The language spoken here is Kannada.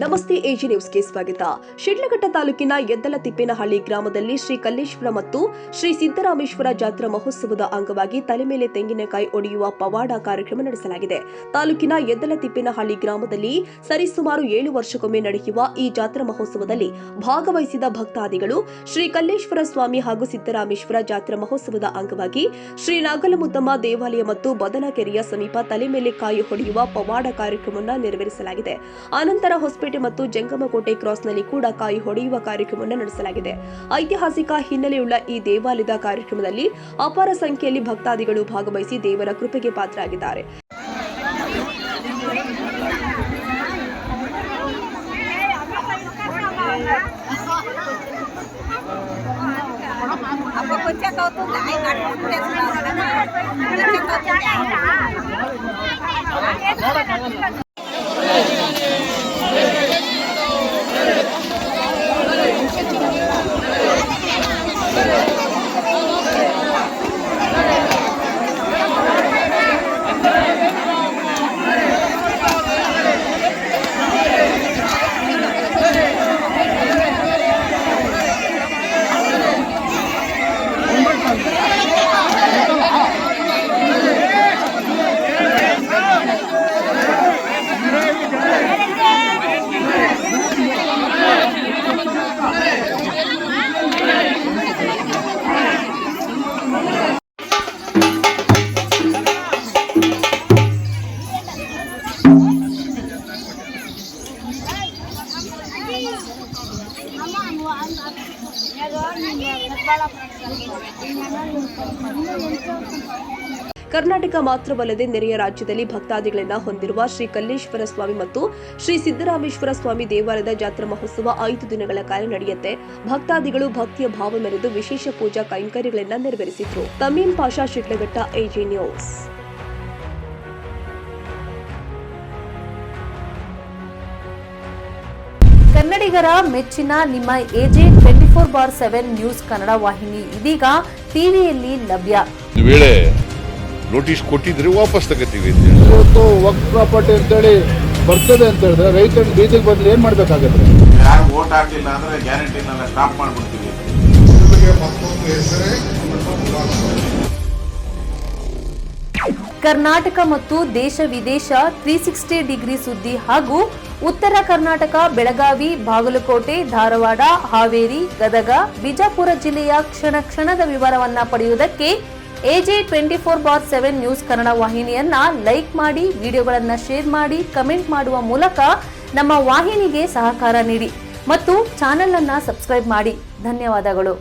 ನಮಸ್ತೆ ಎಜಿ ನ್ಯೂಸ್ಗೆ ಸ್ವಾಗತ. ಶಿಡ್ಲಘಟ್ಟ ತಾಲೂಕಿನ ಯದ್ದಲತಿಪ್ಪೇನಹಳ್ಳಿ ಗ್ರಾಮದಲ್ಲಿ ಶ್ರೀ ಕಲ್ಲೇಶ್ವರ ಮತ್ತು ಶ್ರೀ ಸಿದ್ದರಾಮೇಶ್ವರ ಜಾತ್ರಾ ಮಹೋತ್ಸವದ ಅಂಗವಾಗಿ ತಲೆ ಮೇಲೆ ತೆಂಗಿನಕಾಯಿ ಒಡೆಯುವ ಪವಾಡ ಕಾರ್ಯಕ್ರಮ ನಡೆಸಲಾಗಿದೆ. ತಾಲೂಕಿನ ಯದ್ದಲತಿಪ್ಪೇನಹಳ್ಳಿ ಗ್ರಾಮದಲ್ಲಿ ಸರಿಸುಮಾರು 7 ವರ್ಷಕ್ಕೊಮ್ಮೆ ನಡೆಯುವ ಈ ಜಾತ್ರಾ ಮಹೋತ್ಸವದಲ್ಲಿ ಭಾಗವಹಿಸಿದ ಭಕ್ತಾದಿಗಳು ಶ್ರೀ ಕಲ್ಲೇಶ್ವರ ಸ್ವಾಮಿ ಹಾಗೂ ಸಿದ್ದರಾಮೇಶ್ವರ ಜಾತ್ರಾ ಮಹೋತ್ಸವದ ಅಂಗವಾಗಿ ಶ್ರೀ ನಾಗಲಮುದ್ದಮ್ಮ ದೇವಾಲಯ ಮತ್ತು ಬದನಕೆರೆಯ ಸಮೀಪ ತಲೆ ಮೇಲೆ ಕಾಯಿ ಹೊಡೆಯುವ ಪವಾಡ ಕಾರ್ಯಕ್ರಮವನ್ನು ನೆರವೇರಿಸಲಾಗಿದೆ. ಆನಂತರ ಹೊಸಪೇಟೆ ಮತ್ತು ಜಂಗಮಕೋಟೆ ಕ್ರಾಸ್ನಲ್ಲಿ ಕೂಡ ಕಾಯಿ ಹೊಡೆಯುವ ಕಾರ್ಯಕ್ರಮವನ್ನು ನಡೆಸಲಾಗಿದೆ. ಐತಿಹಾಸಿಕ ಹಿನ್ನೆಲೆಯುಳ್ಳ ಈ ದೇವಾಲಯದ ಕಾರ್ಯಕ್ರಮದಲ್ಲಿ ಅಪಾರ ಸಂಖ್ಯೆಯಲ್ಲಿ ಭಕ್ತಾದಿಗಳು ಭಾಗವಹಿಸಿ ದೇವರ ಕೃಪೆಗೆ ಪಾತ್ರರಾಗಿದ್ದಾರೆ. ಕರ್ನಾಟಕ ಮಾತ್ರವಲ್ಲದೆ ನೆರೆಯ ರಾಜ್ಯದಲ್ಲಿ ಭಕ್ತಾದಿಗಳನ್ನು ಹೊಂದಿರುವ ಶ್ರೀ ಕಲ್ಲೇಶ್ವರ ಸ್ವಾಮಿ ಮತ್ತು ಶ್ರೀ ಸಿದ್ದರಾಮೇಶ್ವರ ಸ್ವಾಮಿ ದೇವಾಲಯದ ಜಾತ್ರಾ ಮಹೋತ್ಸವ 5 ದಿನಗಳ ಕಾಲ ನಡೆಯುತ್ತೆ. ಭಕ್ತಾದಿಗಳು ಭಕ್ತಿಯ ಭಾವ ಮೆರೆದು ವಿಶೇಷ ಪೂಜಾ ಕೈಂಕರ್ಯಗಳನ್ನು ನೆರವೇರಿಸಿದ್ರು. Tameem Pasha, Shidlaghatta, AG news. ಕನ್ನಡಿಗರ ಮೆಚ್ಚಿನ ನಿಮ್ಮ ಎಜೆ 24/7 ನ್ಯೂಸ್ ಕನ್ನಡ ವಾಹಿನಿ ಇದೀಗ ಟಿವಿಯಲ್ಲಿ ಲಭ್ಯ. ನೋಟಿಸ್ ಕೊಟ್ಟಿದ್ರೆ ವಾಪಸ್ ತಗೋತೀವಿ. ಇವತ್ತು ವಕ್ಫ್ ಪ್ರಾಪರ್ಟಿ ಅಂತೇಳಿ ಬರ್ತದೆ ಅಂತ ಹೇಳಿದ್ರೆ ರೈತರು ಬೀದಿಗೆ ಬದಲು ಏನ್ ಮಾಡ್ಬೇಕಾಗತ್ತೆ? ಯಾರು ವೋಟ್ ಹಾಕಿಲ್ಲ ಅಂದ್ರೆ ಗ್ಯಾರಂಟಿನೆಲ್ಲ ಸ್ಟಾಪ್ ಮಾಡ್ಬಿಡ್ತೀವಿ. ಕರ್ನಾಟಕ ಮತ್ತು ದೇಶ ವಿದೇಶ 360 ಡಿಗ್ರಿ ಸುದ್ದಿ ಹಾಗೂ ಉತ್ತರ ಕರ್ನಾಟಕ, ಬೆಳಗಾವಿ, ಬಾಗಲಕೋಟೆ, ಧಾರವಾಡ, ಹಾವೇರಿ, ಗದಗ, ಬಿಜಾಪುರ ಜಿಲ್ಲೆಯ ಕ್ಷಣ ಕ್ಷಣದ ವಿವರವನ್ನ ಪಡೆಯುವುದಕ್ಕೆ ಎಜೆ 24/7 ನ್ಯೂಸ್ ಕನ್ನಡ ವಾಹಿನಿಯನ್ನ ಲೈಕ್ ಮಾಡಿ, ವಿಡಿಯೋಗಳನ್ನ ಶೇರ್ ಮಾಡಿ, ಕಮೆಂಟ್ ಮಾಡುವ ಮೂಲಕ ನಮ್ಮ ವಾಹಿನಿಗೆ ಸಹಕಾರ ನೀಡಿ ಮತ್ತು ಚಾನೆಲ್ ಅನ್ನ ಸಬ್ಸ್ಕ್ರೈಬ್ ಮಾಡಿ. ಧನ್ಯವಾದಗಳು.